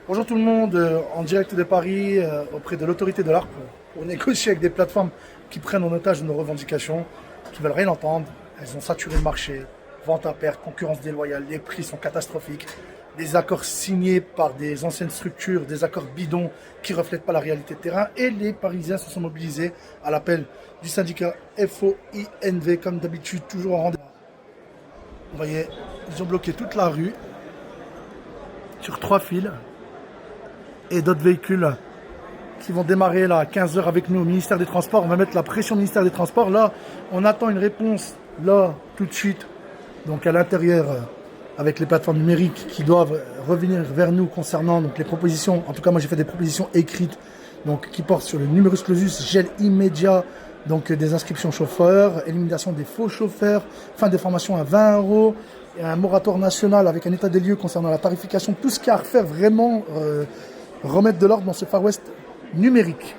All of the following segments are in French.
Bonjour tout le monde, en direct de Paris, auprès de l'autorité de l'ARP, pour négocier avec des plateformes qui prennent en otage nos revendications, qui veulent rien entendre. Elles ont saturé le marché, vente à perte, concurrence déloyale, les prix sont catastrophiques, des accords signés par des anciennes structures, des accords bidons qui ne reflètent pas la réalité de terrain, et les Parisiens se sont mobilisés à l'appel du syndicat FOINV, comme d'habitude, toujours en rendez-vous. Vous voyez, ils ont bloqué toute la rue, sur 3 fils, et d'autres véhicules qui vont démarrer là à 15 h avec nous au ministère des Transports. On va mettre la pression au ministère des Transports. Là, on attend une réponse, là, tout de suite, donc à l'intérieur, avec les plateformes numériques qui doivent revenir vers nous concernant donc, les propositions. En tout cas, moi, j'ai fait des propositions écrites donc, qui portent sur le numerus clausus, gel immédiat donc, des inscriptions chauffeurs, élimination des faux chauffeurs, fin des formations à 20 €, et un moratoire national avec un état des lieux concernant la tarification, tout ce qu'il y a à refaire vraiment, remettre de l'ordre dans ce Far West numérique.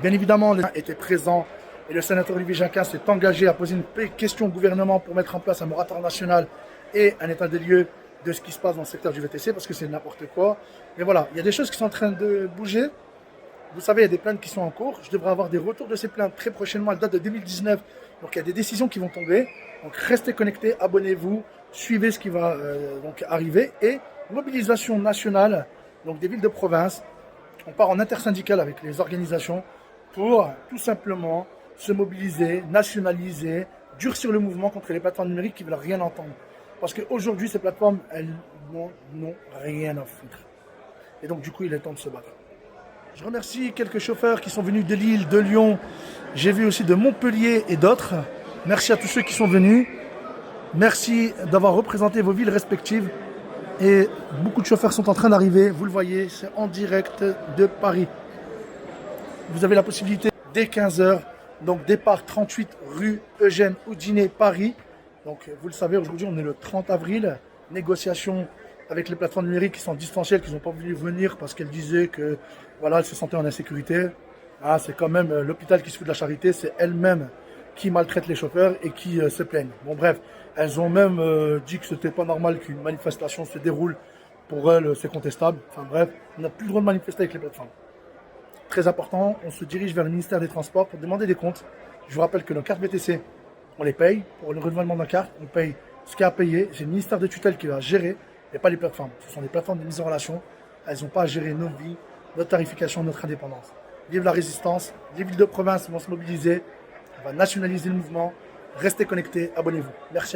Bien évidemment, l'État était présent et le sénateur Olivier Jacquin s'est engagé à poser une question au gouvernement pour mettre en place un moratoire national et un état des lieux de ce qui se passe dans le secteur du VTC parce que c'est n'importe quoi. Mais voilà, il y a des choses qui sont en train de bouger. Vous savez, il y a des plaintes qui sont en cours. Je devrais avoir des retours de ces plaintes très prochainement. Elles datent de 2019. Donc il y a des décisions qui vont tomber. Donc restez connectés, abonnez-vous, suivez ce qui va donc arriver. Et mobilisation nationale, donc des villes de province. On part en intersyndical avec les organisations pour tout simplement se mobiliser, nationaliser, durcir le mouvement contre les plateformes numériques qui ne veulent rien entendre. Parce qu'aujourd'hui, ces plateformes, elles n'ont rien à foutre. Et donc, du coup, il est temps de se battre. Je remercie quelques chauffeurs qui sont venus de Lille, de Lyon. J'ai vu aussi de Montpellier et d'autres. Merci à tous ceux qui sont venus. Merci d'avoir représenté vos villes respectives. Et beaucoup de chauffeurs sont en train d'arriver. Vous le voyez, c'est en direct de Paris. Vous avez la possibilité dès 15 h. Donc départ 38 rue Eugène Houdinet, Paris. Donc vous le savez, aujourd'hui on est le 30 avril. Négociation avec les plateformes numériques qui sont distancielles, qui n'ont pas voulu venir parce qu'elles disaient que voilà, elles se sentaient en insécurité. Ah, c'est quand même l'hôpital qui se fout de la charité, c'est elle-même qui maltraite les chauffeurs et qui se plaignent. Bon bref, elles ont même dit que c'était pas normal qu'une manifestation se déroule. Pour elles, c'est contestable. Enfin bref, on n'a plus le droit de manifester avec les plateformes. Très important, on se dirige vers le ministère des Transports pour demander des comptes. Je vous rappelle que nos cartes VTC, on les paye. Pour le renouvellement de la carte, on paye ce qu'il y a à payer. C'est le ministère de tutelle qui va gérer et pas les plateformes. Ce sont des plateformes de mise en relation. Elles n'ont pas à gérer nos vies, notre tarification, notre indépendance. Vive la résistance, les villes de province vont se mobiliser. On va nationaliser le mouvement. Restez connectés, abonnez-vous. Merci à vous.